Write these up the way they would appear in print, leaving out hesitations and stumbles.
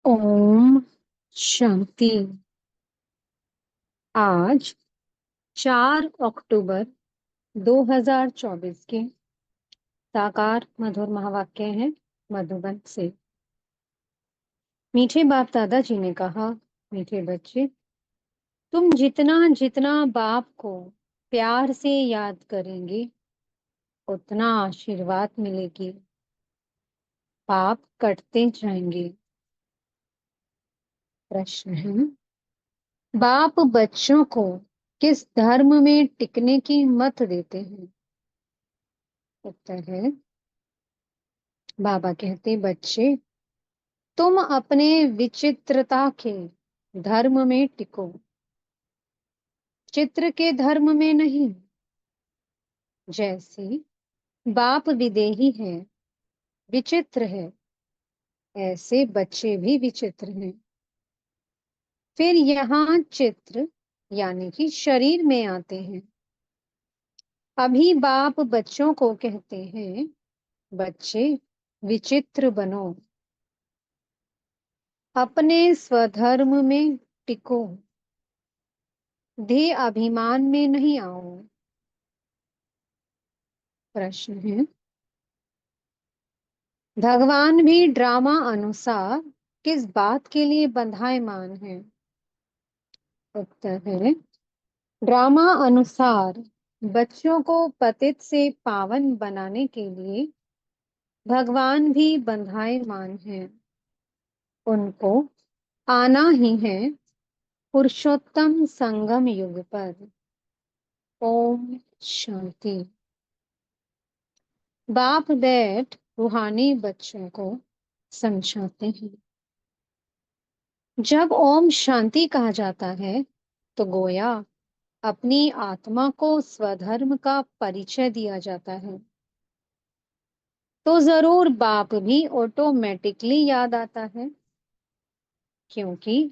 ओम शांति। आज 4 अक्टूबर 2024 के साकार मधुर महावाक्य हैं मधुबन से। मीठे बाप दादाजी ने कहा, मीठे बच्चे, तुम जितना जितना बाप को प्यार से याद करेंगे उतना आशीर्वाद मिलेगी। पाप कटते जाएंगे। प्रश्न है, बाप बच्चों को किस धर्म में टिकने की मत देते हैं? उत्तर है, बाबा कहते, बच्चे, तुम अपने विचित्रता के धर्म में टिको, चित्र के धर्म में नहीं। जैसे बाप विदेही है, विचित्र है, ऐसे बच्चे भी विचित्र हैं। फिर यहाँ चित्र यानी कि शरीर में आते हैं। अभी बाप बच्चों को कहते हैं, बच्चे विचित्र बनो, अपने स्वधर्म में टिको, देह अभिमान में नहीं आओ। प्रश्न है, भगवान भी ड्रामा अनुसार किस बात के लिए बंधायमान है? उत्तर है, ड्रामा अनुसार बच्चों को पतित से पावन बनाने के लिए भगवान भी बंधायमान हैं। उनको आना ही है पुरुषोत्तम संगम युग पर। ओम शांति। बाप बैठ रूहानी बच्चों को समझाते हैं। जब ओम शांति कहा जाता है तो गोया अपनी आत्मा को स्वधर्म का परिचय दिया जाता है। तो जरूर बाप भी ऑटोमेटिकली याद आता है, क्योंकि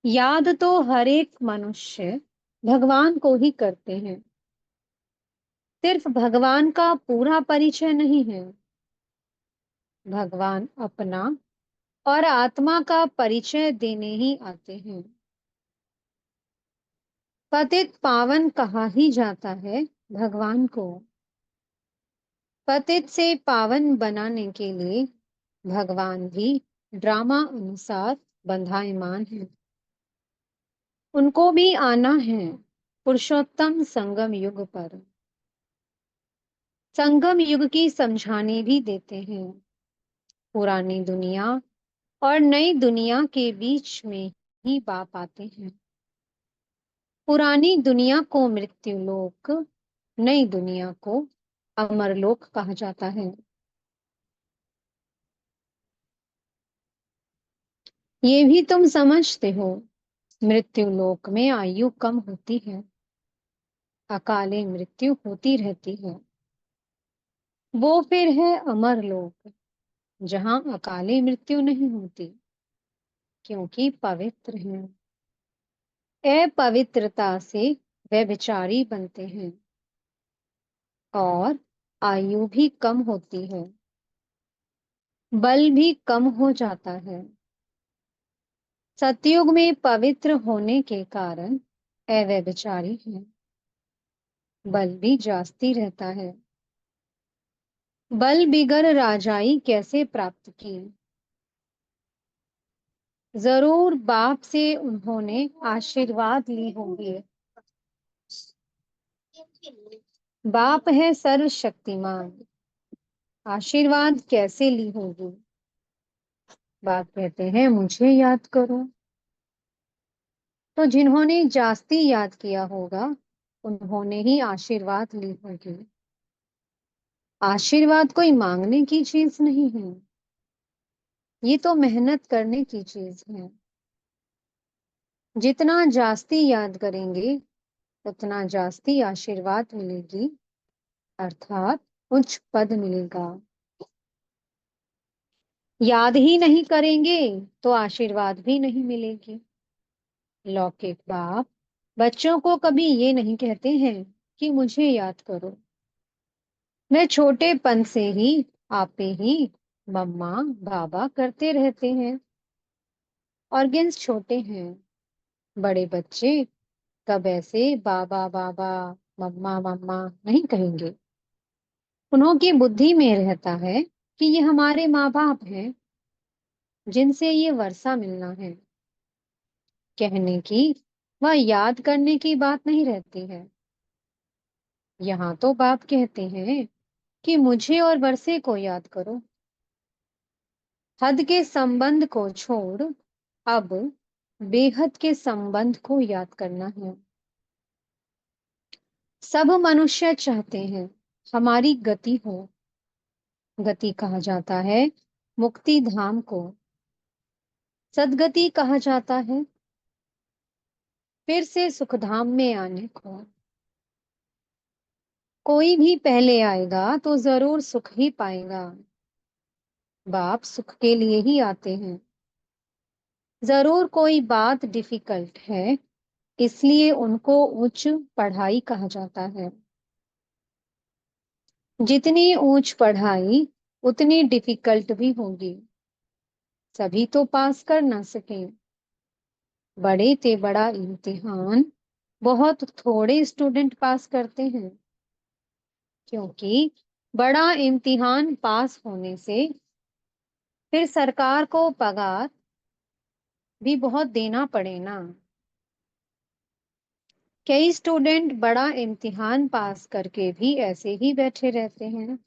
याद तो हर एक मनुष्य भगवान को ही करते हैं। सिर्फ भगवान का पूरा परिचय नहीं है, भगवान अपना और आत्मा का परिचय देने ही आते हैं। पतित पावन कहा ही जाता है भगवान को। पतित से पावन बनाने के लिए भगवान भी ड्रामा अनुसार बंधायमान है। उनको भी आना है पुरुषोत्तम संगम युग पर। संगम युग की समझाने भी देते हैं। पुरानी दुनिया और नई दुनिया के बीच में ही बाप आते हैं। पुरानी दुनिया को मृत्यु लोक, नई दुनिया को अमरलोक कहा जाता है। ये भी तुम समझते हो, मृत्यु लोक में आयु कम होती है, अकाले मृत्यु होती रहती है। वो फिर है अमर लोक, जहां अकाले मृत्यु नहीं होती, क्योंकि पवित्र हैं। अपवित्रता से वे विचारी बनते हैं और आयु भी कम होती है, बल भी कम हो जाता है। सतयुग में पवित्र होने के कारण अव्यभिचारी है, बल भी जास्ती रहता है। बल बिगर राजाई कैसे प्राप्त की? जरूर बाप से उन्होंने आशीर्वाद ली होंगी। बाप है सर्वशक्तिमान, आशीर्वाद कैसे ली होगी? बाप कहते हैं, मुझे याद करो। तो जिन्होंने जास्ती याद किया होगा उन्होंने ही आशीर्वाद ली होगी। आशीर्वाद कोई मांगने की चीज नहीं है, ये तो मेहनत करने की चीज है। जितना जास्ती याद करेंगे उतना जास्ती आशीर्वाद मिलेगी, अर्थात उच्च पद मिलेगा। याद ही नहीं करेंगे तो आशीर्वाद भी नहीं मिलेगी। लौकिक बाप बच्चों को कभी ये नहीं कहते हैं कि मुझे याद करो। वे छोटेपन से ही आपे ही मम्मा बाबा करते रहते हैं। ऑर्गन्स छोटे हैं। बड़े बच्चे कब ऐसे बाबा बाबा, मम्मा मम्मा नहीं कहेंगे। उन्हों की बुद्धि में रहता है कि ये हमारे माँ बाप हैं, जिनसे ये वर्षा मिलना है। कहने की व याद करने की बात नहीं रहती है। यहाँ तो बाप कहते हैं कि मुझे और वर्षे को याद करो। हद के संबंध को छोड़ अब बेहद के संबंध को याद करना है। सब मनुष्य चाहते हैं हमारी गति हो। गति कहा जाता है मुक्ति धाम को। सदगति कहा जाता है फिर से सुखधाम में आने को। कोई भी पहले आएगा तो जरूर सुख ही पाएगा। बाप सुख के लिए ही आते हैं। जरूर कोई बात डिफिकल्ट है, इसलिए उनको उच्च पढ़ाई कहा जाता है। जितनी ऊंच पढ़ाई उतनी डिफिकल्ट भी होगी। सभी तो पास कर ना सके। बड़े ते बड़ा इम्तिहान बहुत थोड़े स्टूडेंट पास करते हैं, क्योंकि बड़ा इम्तिहान पास होने से फिर सरकार को पगार भी बहुत देना पड़े ना। कई स्टूडेंट बड़ा इम्तिहान पास करके भी ऐसे ही बैठे रहते हैं।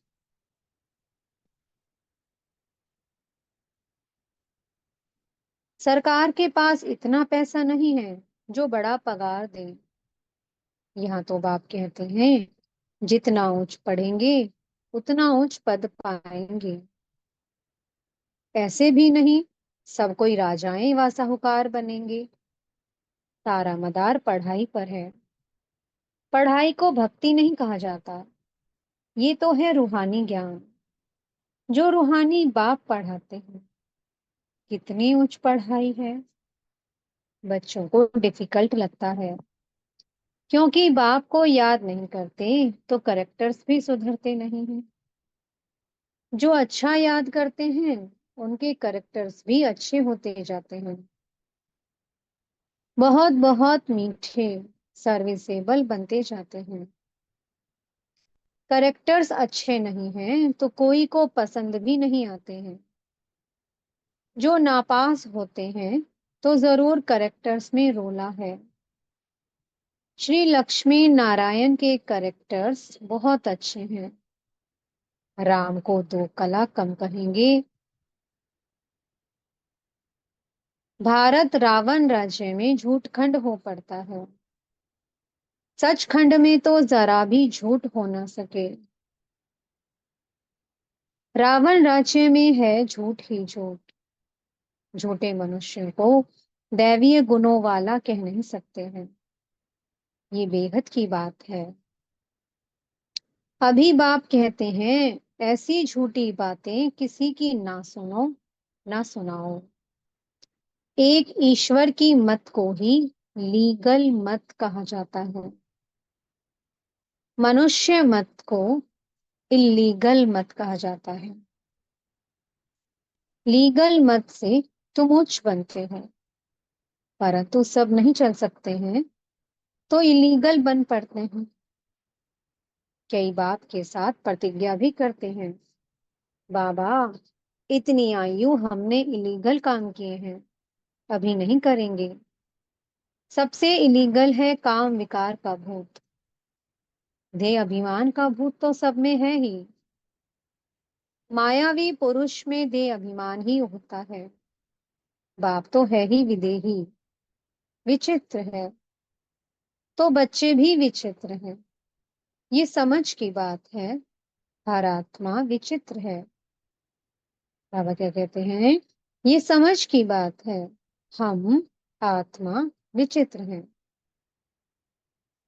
सरकार के पास इतना पैसा नहीं है जो बड़ा पगार दे। यहाँ तो बाप कहते हैं जितना ऊंच पढ़ेंगे उतना उच्च पद पाएंगे। ऐसे भी नहीं सब कोई राजाएं व साहूकार बनेंगे। सारा मदार पढ़ाई पर है। पढ़ाई को भक्ति नहीं कहा जाता, ये तो है रूहानी ज्ञान जो रूहानी बाप पढ़ाते हैं। कितनी उच्च पढ़ाई है। बच्चों को डिफिकल्ट लगता है, क्योंकि बाप को याद नहीं करते तो करेक्टर्स भी सुधरते नहीं हैं। जो अच्छा याद करते हैं उनके करेक्टर्स भी अच्छे होते जाते हैं। बहुत बहुत मीठे सर्विसेबल बनते जाते हैं। करेक्टर्स अच्छे नहीं हैं तो कोई को पसंद भी नहीं आते हैं। जो नापास होते हैं तो जरूर करेक्टर्स में रोला है। श्री लक्ष्मी नारायण के करेक्टर्स बहुत अच्छे हैं। राम को दो कला कम कहेंगे। भारत रावण राज्य में झूठ खंड हो पड़ता है। सचखंड में तो जरा भी झूठ हो ना सके। रावण राज्य में है झूठ ही झूठ। झूठे मनुष्य को दैवीय गुणों वाला कह नहीं सकते हैं। ये बेहद की बात है। अभी बाप कहते हैं ऐसी झूठी बातें किसी की ना सुनो ना सुनाओ। एक ईश्वर की मत को ही लीगल मत कहा जाता है। मनुष्य मत को इलीगल मत कहा जाता है। लीगल मत से तुम उच्च बनते हो, परंतु सब नहीं चल सकते हैं तो इलीगल बन पड़ते हैं। कई बाप के साथ प्रतिज्ञा भी करते हैं, बाबा इतनी आयु हमने इलीगल काम किए हैं, अभी नहीं करेंगे। सबसे इलीगल है काम विकार का भूत। देह अभिमान का भूत तो सब में है ही। मायावी पुरुष में देह अभिमान ही होता है। बाप तो है ही विदेही, विचित्र है। तो बच्चे भी विचित्र हैं। ये समझ की बात है। हर आत्मा विचित्र है। बाबा क्या कहते हैं, ये समझ की बात है। हम आत्मा विचित्र हैं।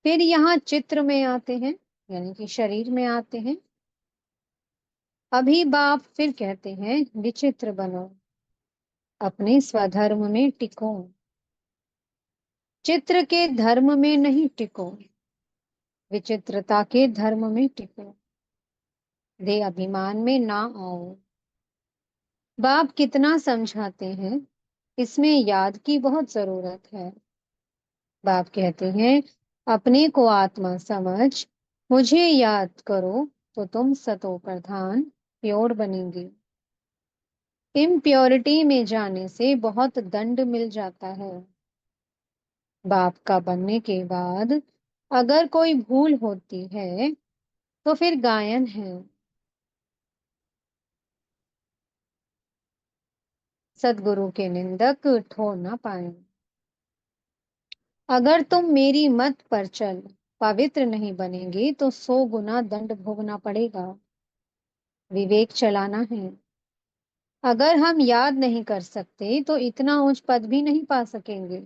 फिर यहाँ चित्र में आते हैं, यानी कि शरीर में आते हैं। अभी बाप फिर कहते हैं विचित्र बनो, अपने स्वधर्म में टिको। चित्र के धर्म में नहीं टिको, विचित्रता के धर्म में टिको। दे अभिमान में ना आओ। बाप कितना समझाते हैं, इसमें याद की बहुत जरूरत है। बाप कहते हैं, अपने को आत्मा समझ, मुझे याद करो, तो तुम सतो प्रधान प्योर बनेंगे। इम्प्योरिटी में जाने से बहुत दंड मिल जाता है। बाप का बनने के बाद अगर कोई भूल होती है तो फिर गायन है। सदगुरु के निंदक ठोर ना पाए। अगर तुम मेरी मत पर चल पवित्र नहीं बनेंगे तो 100 गुना दंड भोगना पड़ेगा। विवेक चलाना है। अगर हम याद नहीं कर सकते तो इतना उच्च पद भी नहीं पा सकेंगे।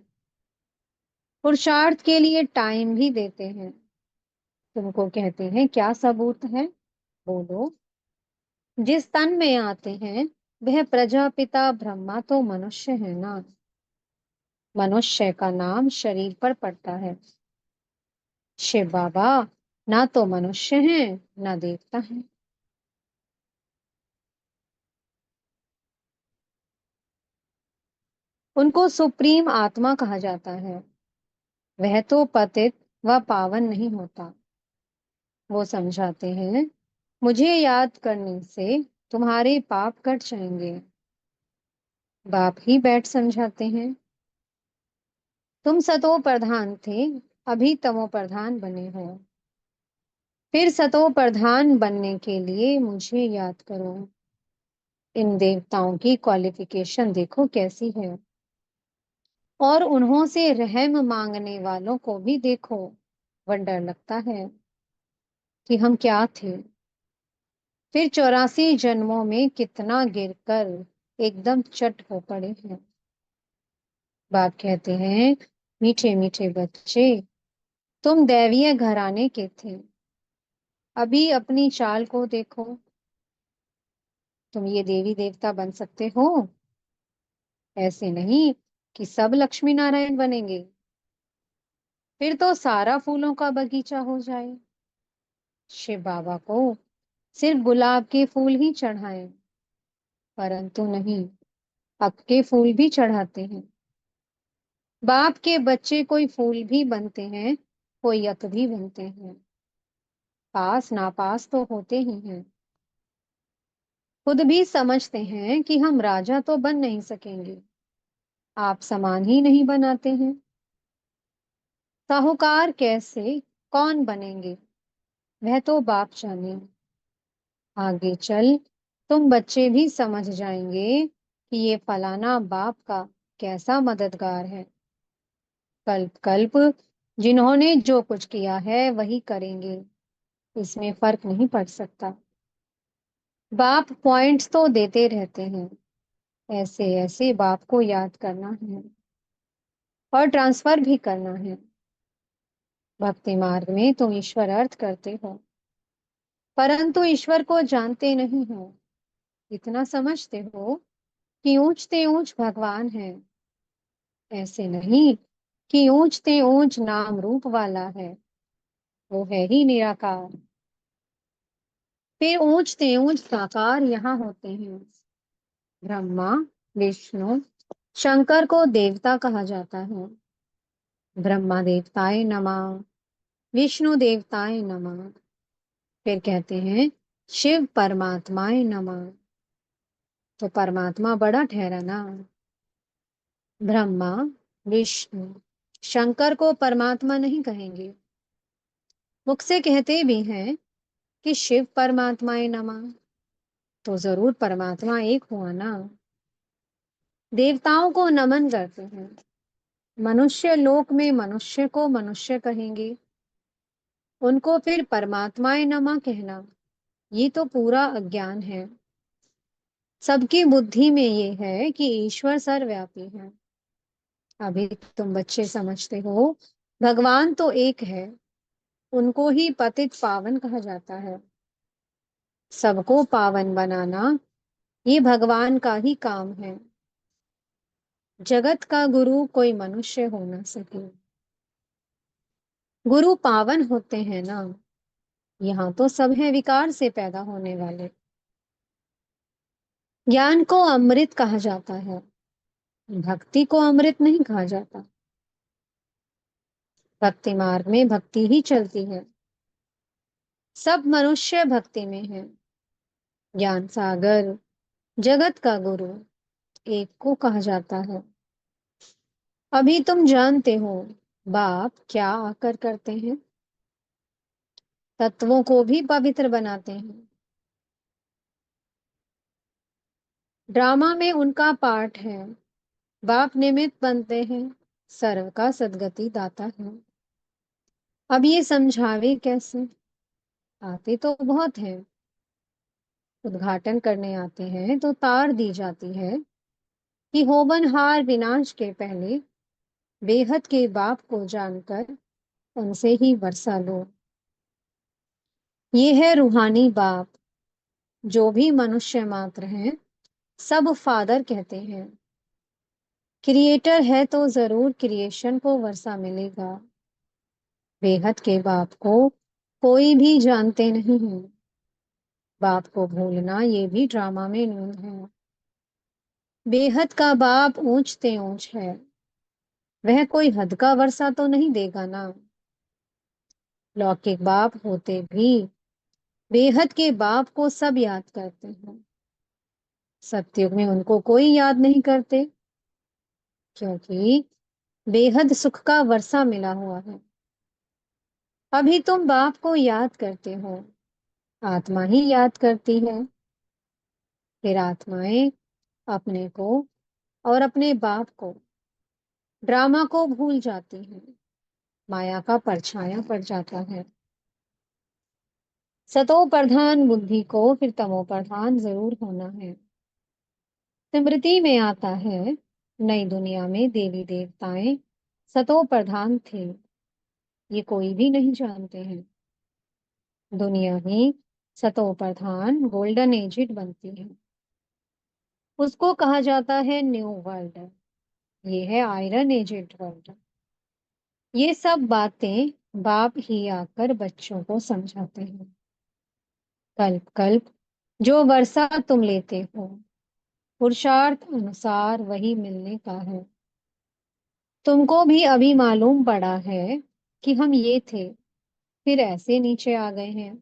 पुरुषार्थ के लिए टाइम भी देते हैं। तुमको कहते हैं क्या सबूत है? बोलो। जिस तन में आते हैं वह प्रजापिता ब्रह्मा तो मनुष्य है ना। मनुष्य का नाम शरीर पर पड़ता है। शिव बाबा ना तो मनुष्य हैं ना देवता हैं। उनको सुप्रीम आत्मा कहा जाता है। वह तो पतित व पावन नहीं होता। वो समझाते हैं, मुझे याद करने से तुम्हारे पाप कट जाएंगे। बाप ही बैठ समझाते हैं, तुम सतो प्रधान थे, अभी तमो प्रधान बने हो। फिर सतो प्रधान बनने के लिए मुझे याद करो। इन देवताओं की क्वालिफिकेशन देखो कैसी है। और उन्हों से रहम मांगने वालों को भी देखो। वंडर लगता है कि हम क्या थे। फिर 84 जन्मों में कितना गिरकर एकदम चट हो पड़े हैं। बाप कहते हैं, मीठे मीठे बच्चे, तुम दैवीय घराने के थे। अभी अपनी चाल को देखो। तुम ये देवी देवता बन सकते हो। ऐसे नहीं कि सब लक्ष्मी नारायण बनेंगे। फिर तो सारा फूलों का बगीचा हो जाए। शिव बाबा को सिर्फ गुलाब के फूल ही चढ़ाएं, परंतु नहीं, पक्के फूल भी चढ़ाते हैं। बाप के बच्चे कोई फूल भी बनते हैं, कोई यक भी बनते हैं। पास नापास तो होते ही हैं। खुद भी समझते हैं कि हम राजा तो बन नहीं सकेंगे। आप समान ही नहीं बनाते हैं। साहूकार कैसे, कौन बनेंगे, वह तो बाप जाने। आगे चल तुम बच्चे भी समझ जाएंगे कि ये फलाना बाप का कैसा मददगार है। कल्प कल्प जिन्होंने जो कुछ किया है वही करेंगे। इसमें फर्क नहीं पड़ सकता। बाप पॉइंट्स तो देते रहते हैं। ऐसे ऐसे बाप को याद करना है और ट्रांसफर भी करना है। भक्ति मार्ग में तुम ईश्वर अर्थ करते हो, परंतु ईश्वर को जानते नहीं हो। इतना समझते हो कि ऊंचते ऊंच भगवान है। ऐसे नहीं कि ऊंचते ऊंच नाम रूप वाला है। वो है ही निराकार। फिर ऊंचते ऊंच साकार यहाँ होते हैं। ब्रह्मा, विष्णु, शंकर को देवता कहा जाता है। ब्रह्मा देवताय नमः, विष्णु देवताय नमः। फिर कहते हैं शिव परमात्माय नमः। तो परमात्मा बड़ा ठहरा ना। ब्रह्मा, विष्णु, शंकर को परमात्मा नहीं कहेंगे। मुख से कहते भी हैं कि शिव परमात्माय नमः, तो जरूर परमात्मा एक हुआ ना। देवताओं को नमन करते हैं। मनुष्य लोक में मनुष्य को मनुष्य कहेंगे। उनको फिर परमात्माए नमः कहना, ये तो पूरा अज्ञान है। सबकी बुद्धि में ये है कि ईश्वर सर्वव्यापी है। अभी तुम बच्चे समझते हो, भगवान तो एक है। उनको ही पतित पावन कहा जाता है। सबको पावन बनाना ये भगवान का ही काम है। जगत का गुरु कोई मनुष्य हो ना सके। गुरु पावन होते हैं ना। यहाँ तो सब है विकार से पैदा होने वाले। ज्ञान को अमृत कहा जाता है। भक्ति को अमृत नहीं कहा जाता। भक्ति मार्ग में भक्ति ही चलती है। सब मनुष्य भक्ति में है। ज्ञान सागर, जगत का गुरु एक को कहा जाता है। अभी तुम जानते हो बाप क्या आकर करते हैं। तत्वों को भी पवित्र बनाते हैं। ड्रामा में उनका पार्ट है। बाप निमित्त बनते हैं। सर्व का सद्गति दाता है। अब ये समझावे कैसे। आते तो बहुत हैं। उद्घाटन करने आते हैं तो तार दी जाती है कि होवनहार विनाश के पहले बेहद के बाप को जानकर उनसे ही वर्षा लो। ये है रूहानी बाप। जो भी मनुष्य मात्र हैं सब फादर कहते हैं। क्रिएटर है तो जरूर क्रिएशन को वर्षा मिलेगा। बेहद के बाप को कोई भी जानते नहीं है। बाप को भूलना ये भी ड्रामा में नहीं है। बेहद का बाप ऊंचते ऊंच है। वह कोई हद का वर्षा तो नहीं देगा ना। लौकिक बाप होते भी बेहद के बाप को सब याद करते हैं। सतयुग में उनको कोई याद नहीं करते क्योंकि बेहद सुख का वर्षा मिला हुआ है। अभी तुम बाप को याद करते हो। आत्मा ही याद करती है। फिर आत्माएं अपने को और अपने बाप को, ड्रामा को भूल जाती हैं। माया का परछाया पड़ जाता है। सतो प्रधान बुद्धि को फिर तमो प्रधान जरूर होना है। स्मृति में आता है नई दुनिया में देवी देवताएं सतो प्रधान थे। ये कोई भी नहीं जानते हैं। दुनिया ही सतो प्रधान गोल्डन एजिड बनती है। उसको कहा जाता है न्यू वर्ल्ड। ये है आयरन एजेड वर्ल्ड। ये सब बातें बाप ही आकर बच्चों को समझाते हैं। कल्प कल्प जो वर्षा तुम लेते हो पुरुषार्थ अनुसार वही मिलने का है। तुमको भी अभी मालूम पड़ा है कि हम ये थे फिर ऐसे नीचे आ गए हैं।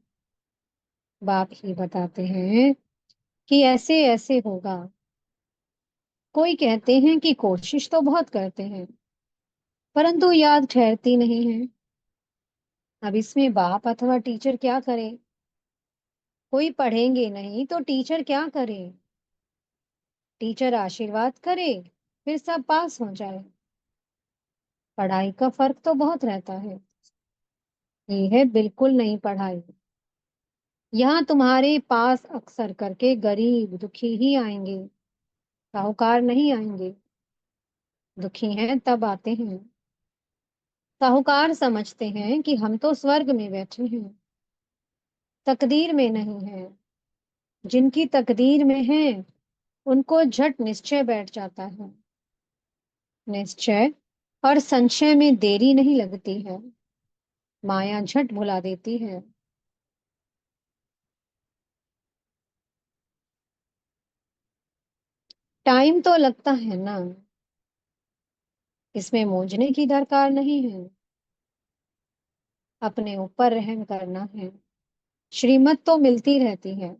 बाप ही बताते हैं कि ऐसे ऐसे होगा। कोई कहते हैं कि कोशिश तो बहुत करते हैं परंतु याद ठहरती नहीं है। अब इसमें बाप अथवा टीचर क्या करे। कोई पढ़ेंगे नहीं तो टीचर क्या करे। टीचर आशीर्वाद करे फिर सब पास हो जाए। पढ़ाई का फर्क तो बहुत रहता है। ये है बिल्कुल नहीं पढ़ाई। यहाँ तुम्हारे पास अक्सर करके गरीब दुखी ही आएंगे। साहूकार नहीं आएंगे। दुखी हैं तब आते हैं। साहूकार समझते हैं कि हम तो स्वर्ग में बैठे हैं, तकदीर में नहीं है। जिनकी तकदीर में है उनको झट निश्चय बैठ जाता है। निश्चय और संशय में देरी नहीं लगती है। माया झट भुला देती है। टाइम तो लगता है ना। इसमें मूंझने की दरकार नहीं है। अपने ऊपर रहम करना है। श्रीमत तो मिलती रहती है।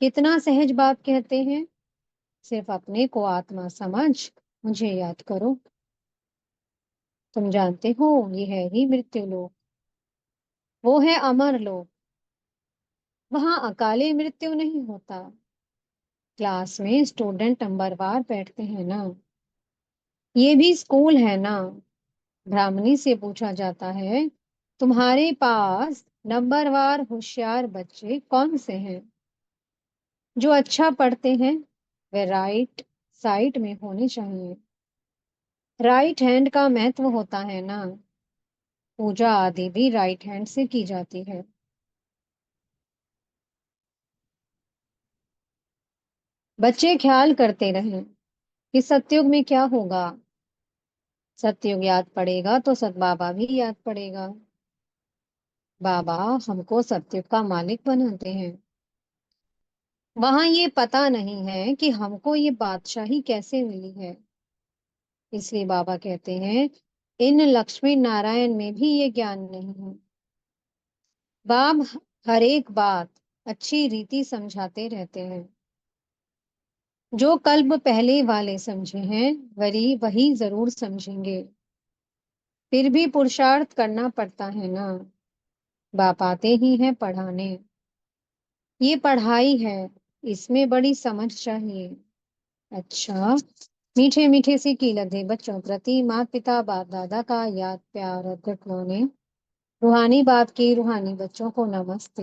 कितना सहज बात कहते हैं। सिर्फ अपने को आत्मा समझ मुझे याद करो। तुम जानते हो ये है ही मृत्यु लोक। वो है अमर लोक। वहां अकाले मृत्यु नहीं होता। क्लास में स्टूडेंट नंबरवार बैठते हैं ना। ये भी स्कूल है ना। ब्राह्मणी से पूछा जाता है तुम्हारे पास नंबरवार होशियार बच्चे कौन से हैं। जो अच्छा पढ़ते हैं वे राइट साइड में होने चाहिए। राइट हैंड का महत्व होता है ना। पूजा आदि भी राइट हैंड से की जाती है। बच्चे ख्याल करते रहें कि सतयुग में क्या होगा। सतयुग याद पड़ेगा तो सत बाबा भी याद पड़ेगा। बाबा हमको सतयुग का मालिक बनाते हैं। वहां ये पता नहीं है कि हमको ये बादशाही कैसे मिली है। इसलिए बाबा कहते हैं, इन लक्ष्मी नारायण में भी ये ज्ञान नहीं है। बाप हर एक बात अच्छी रीति समझाते रहते हैं। जो कल्प पहले वाले समझे हैं वही वही जरूर समझेंगे। फिर भी पुरुषार्थ करना पड़ता है ना। बाप आते ही हैं पढ़ाने। ये पढ़ाई है, इसमें बड़ी समझ चाहिए। अच्छा, मीठे मीठे से की लदे बच्चों प्रति माता पिता बाप दादा का याद प्यार और गुड मॉर्निंग। रूहानी बाप की रूहानी बच्चों को नमस्ते।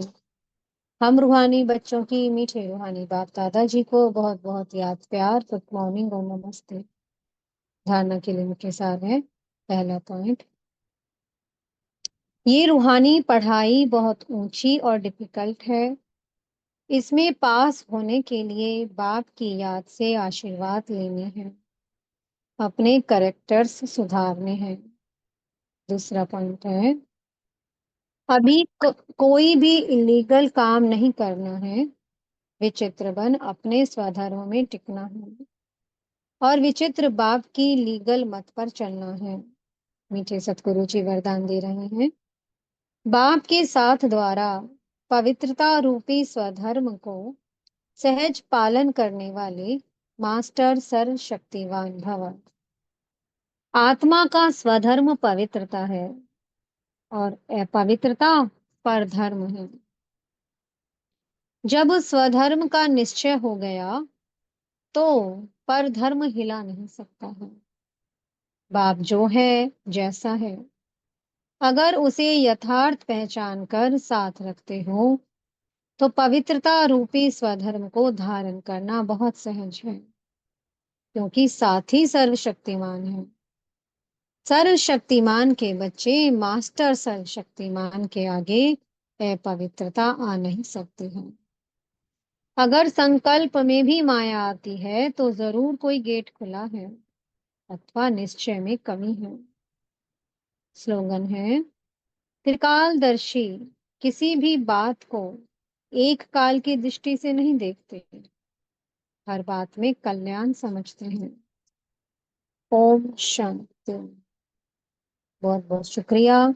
हम रूहानी बच्चों की मीठे रूहानी बाप दादाजी को बहुत बहुत याद प्यार गुड मॉर्निंग और नमस्ते। धारणा के लिए मुख्य सार है। पहला पॉइंट, ये रूहानी पढ़ाई बहुत ऊंची और डिफिकल्ट है। इसमें पास होने के लिए बाप की याद से आशीर्वाद लेने हैं, अपने करेक्टर्स सुधारने हैं। दूसरा पॉइंट है, अभी कोई भी इलीगल काम नहीं करना है। विचित्र बन अपने स्वधर्म में टिकना है और विचित्र बाप की लीगल मत पर चलना है। मीठे सतगुरु जी वरदान दे रहे हैं, बाप के साथ द्वारा पवित्रता रूपी स्वधर्म को सहज पालन करने वाले मास्टर सर्वशक्तिवान भव। आत्मा का स्वधर्म पवित्रता है और अपवित्रता परधर्म है। जब स्वधर्म का निश्चय हो गया तो परधर्म हिला नहीं सकता है। बाप जो है, जैसा है, अगर उसे यथार्थ पहचान कर साथ रखते हो तो पवित्रता रूपी स्वधर्म को धारण करना बहुत सहज है, क्योंकि साथ ही सर्वशक्तिमान है। सर्वशक्तिमान के बच्चे मास्टर सर्वशक्तिमान के आगे अपवित्रता आ नहीं सकती है। अगर संकल्प में भी माया आती है तो जरूर कोई गेट खुला है अथवा निश्चय में कमी है। स्लोगन है, त्रिकालदर्शी किसी भी बात को एक काल की दृष्टि से नहीं देखते, हर बात में कल्याण समझते हैं। ओम शांति। बहुत बहुत शुक्रिया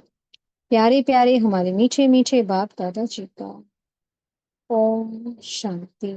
प्यारे प्यारे हमारे मीठे मीठे बाप दादा जी का। ओम शांति।